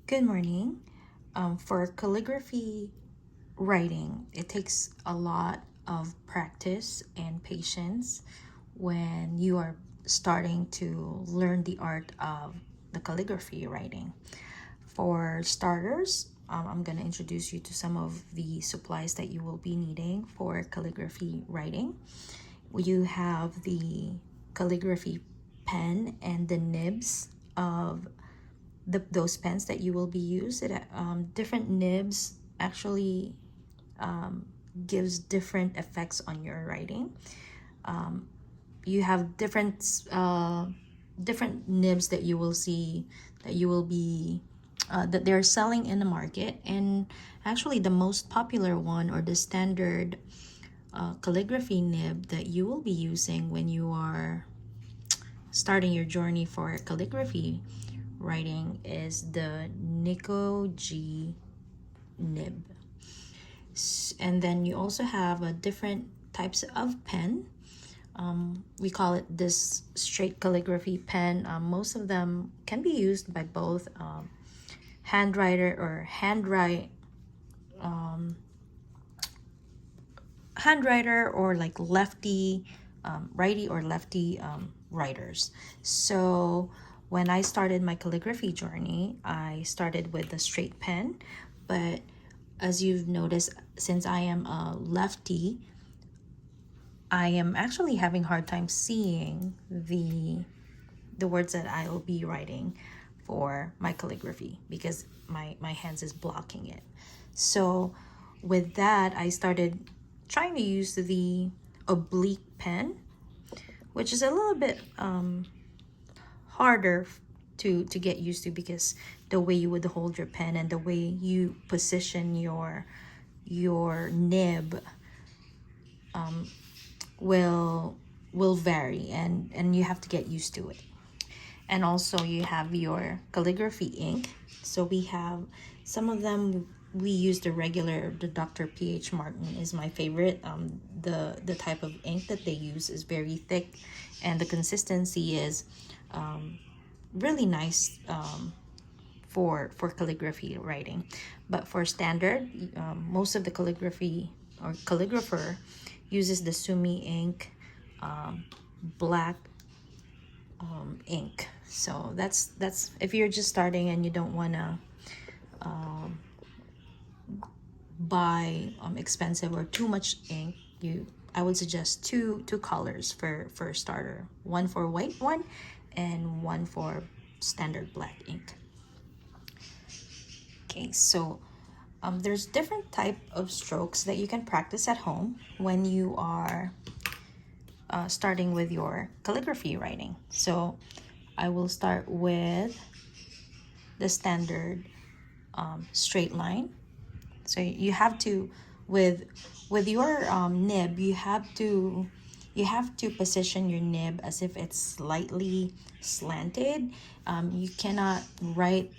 Good morning. For calligraphy writing, it takes a lot of practice and patience when you are starting to learn the art of the calligraphy writing. For starters, I'm going to introduce you to some of the supplies that you will be needing for calligraphy writing. You have the calligraphy pen and the nibs of those pens that you will be used. Different nibs actually gives different effects on your writing. You have different nibs that you will see that you will be that they're selling in the market, and actually the most popular one or the standard calligraphy nib that you will be using when you are starting your journey for calligraphy writing is the Nico G nib. And then you also have a different types of pen. We call it this straight calligraphy pen. Most of them can be used by both handwriter or handwriter or like lefty, righty or lefty writers. So when I started my calligraphy journey, I started with the straight pen, but as you've noticed, since I am a lefty, I am actually having hard time seeing the words that I will be writing for my calligraphy because my hands is blocking it. So with that, I started trying to use the oblique pen, which is a little bit harder to get used to because the way you would hold your pen and the way you position your nib will vary, and you have to get used to it. And also you have your calligraphy ink. So we have some of them. We use the Dr. PH Martin is my favorite. The type of ink that they use is very thick, and the consistency is really nice for calligraphy writing. But for standard, most of the calligraphy or calligrapher uses the Sumi ink, black ink. So that's if you're just starting and you don't want to buy expensive or too much ink, I would suggest two colors for a starter, one for white one and one for standard black ink. Okay, so there's different type of strokes that you can practice at home when you are starting with your calligraphy writing. So I will start with the standard straight line. So you have to with your nib, you have to position your nib as if it's slightly slanted. You cannot write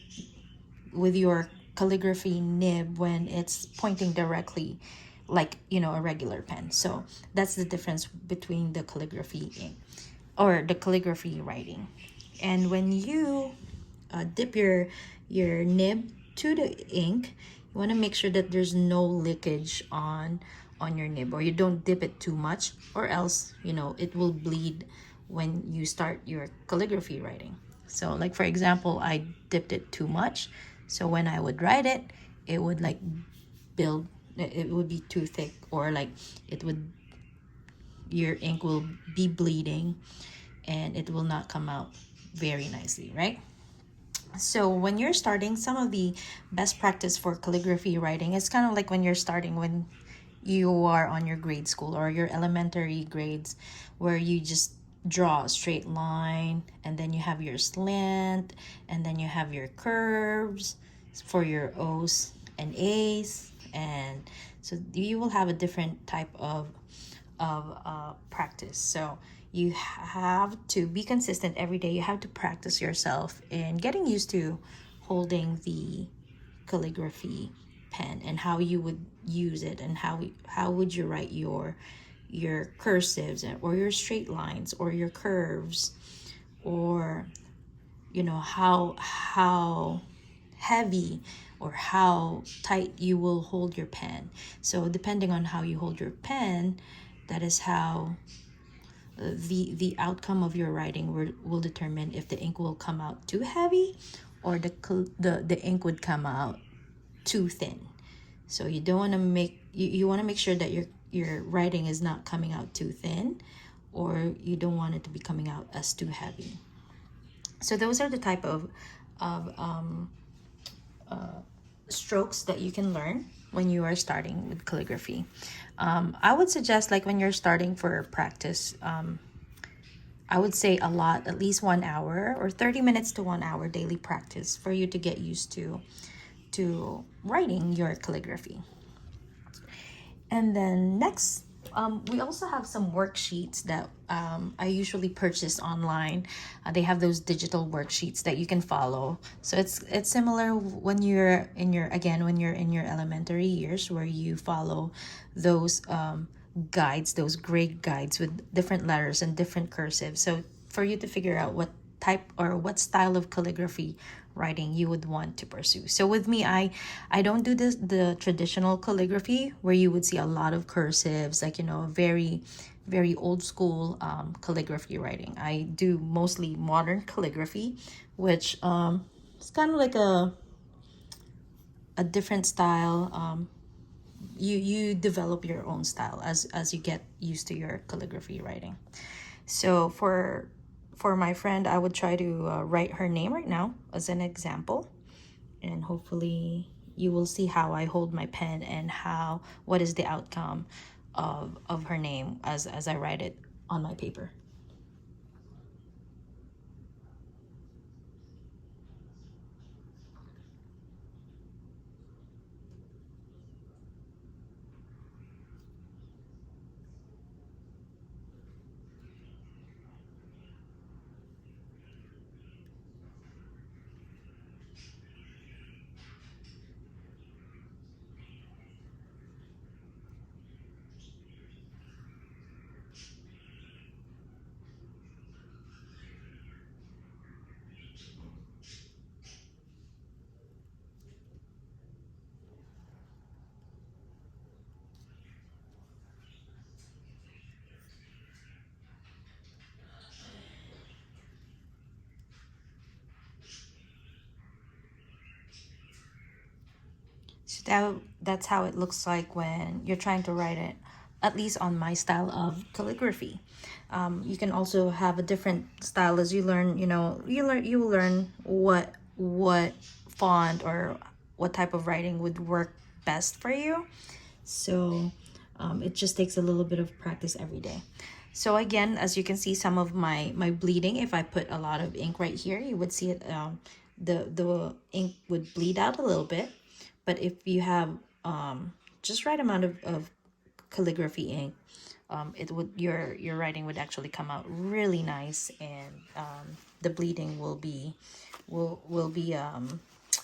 with your calligraphy nib when it's pointing directly like a regular pen. So that's the difference between the calligraphy ink or the calligraphy writing. And when you dip your nib to the ink, you want to make sure that there's no leakage on your nib, or you don't dip it too much, or else it will bleed when you start your calligraphy writing. So like for example, I dipped it too much, so when I would write it, it would like build, it would be too thick, or like it would your ink will be bleeding and it will not come out very nicely, right? So when you're starting, some of the best practice for calligraphy writing is kind of like when you're starting when you are on your grade school or your elementary grades, where you just draw a straight line, and then you have your slant, and then you have your curves for your O's and A's, and so you will have a different type of practice. So you have to be consistent every day. You have to practice yourself in getting used to holding the calligraphy pen and how you would use it, and how would you write your cursives or your straight lines or your curves, or how heavy or how tight you will hold your pen. So depending on how you hold your pen, that is how the outcome of your writing will determine if the ink will come out too heavy or the ink would come out too thin. So you don't want to you want to make sure that your writing is not coming out too thin, or you don't want it to be coming out as too heavy. So those are the type of strokes that you can learn when you are starting with calligraphy. I would suggest, like, when you're starting for practice, I would say a lot, at least 1 hour or 30 minutes to 1 hour daily practice for you to get used to writing your calligraphy. And then next, we also have some worksheets that I usually purchase online. They have those digital worksheets that you can follow. So it's similar when you're in your elementary years, where you follow those guides, those grade guides with different letters and different cursive. So for you to figure out what type or what style of calligraphy writing you would want to pursue. So with me, I don't do the traditional calligraphy where you would see a lot of cursives, like, very old school calligraphy writing. I do mostly modern calligraphy, which it's kind of like a different style. You develop your own style as you get used to your calligraphy writing. So for my friend, I would try to write her name right now as an example, and hopefully you will see how I hold my pen and what is the outcome of her name as I write it on my paper. So that's how it looks like when you're trying to write it, at least on my style of calligraphy. You can also have a different style as you learn. You will learn what font or what type of writing would work best for you. So it just takes a little bit of practice every day. So again, as you can see, some of my bleeding, if I put a lot of ink right here, you would see it, the ink would bleed out a little bit. But if you have just right amount of calligraphy ink, it would your writing would actually come out really nice, and the bleeding will be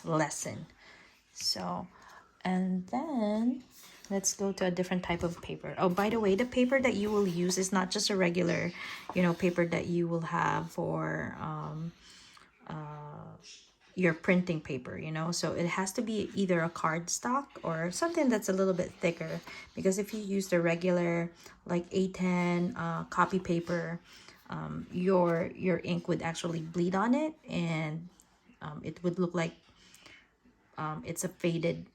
lessened. So, and then let's go to a different type of paper. Oh, by the way, the paper that you will use is not just a regular, paper that you will have for your printing paper. So it has to be either a cardstock or something that's a little bit thicker, because if you use the regular like A10 copy paper, your ink would actually bleed on it, and it would look like it's a faded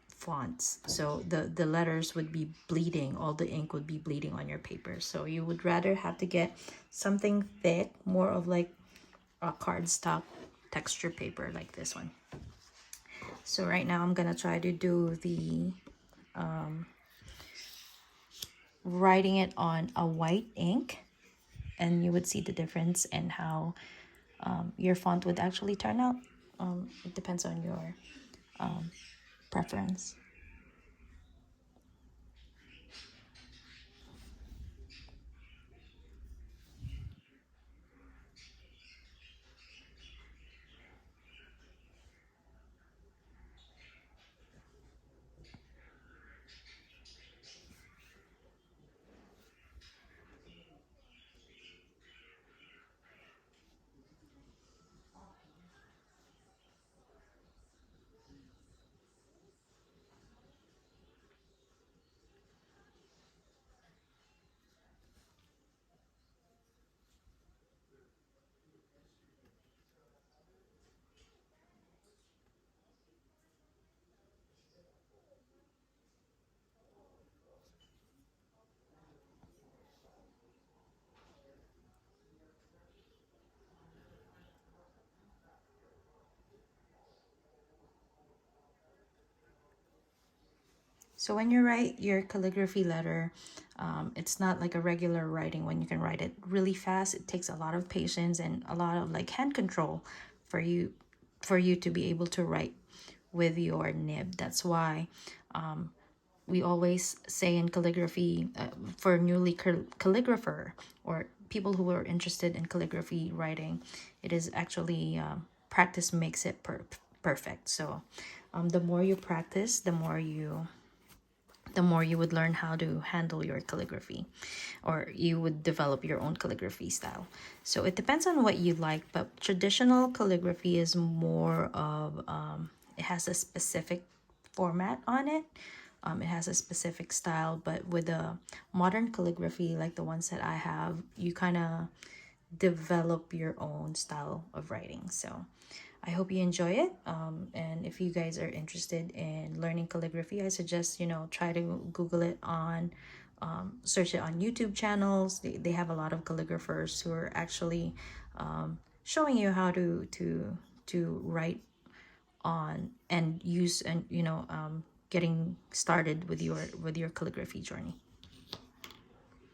fonts. So the letters would be bleeding, all the ink would be bleeding on your paper. So you would rather have to get something thick, more of like a cardstock texture paper like this one. So right now I'm gonna try to do the writing it on a white ink, and you would see the difference and how your font would actually turn out. It depends on your preference. So when you write your calligraphy letter, it's not like a regular writing when you can write it really fast. It takes a lot of patience and a lot of like hand control for you to be able to write with your nib. That's why we always say in calligraphy, for newly calligrapher or people who are interested in calligraphy writing, it is actually practice makes it perfect. So the more you practice, the more you would learn how to handle your calligraphy, or you would develop your own calligraphy style. So it depends on what you like, but traditional calligraphy is more of it has a specific format on it. It has a specific style, but with a modern calligraphy like the ones that I have, you kind of develop your own style of writing. So I hope you enjoy it. And if you guys are interested in learning calligraphy, I suggest, try to Google it on, search it on YouTube channels. They have a lot of calligraphers who are actually showing you how to write on and use and, getting started with your calligraphy journey.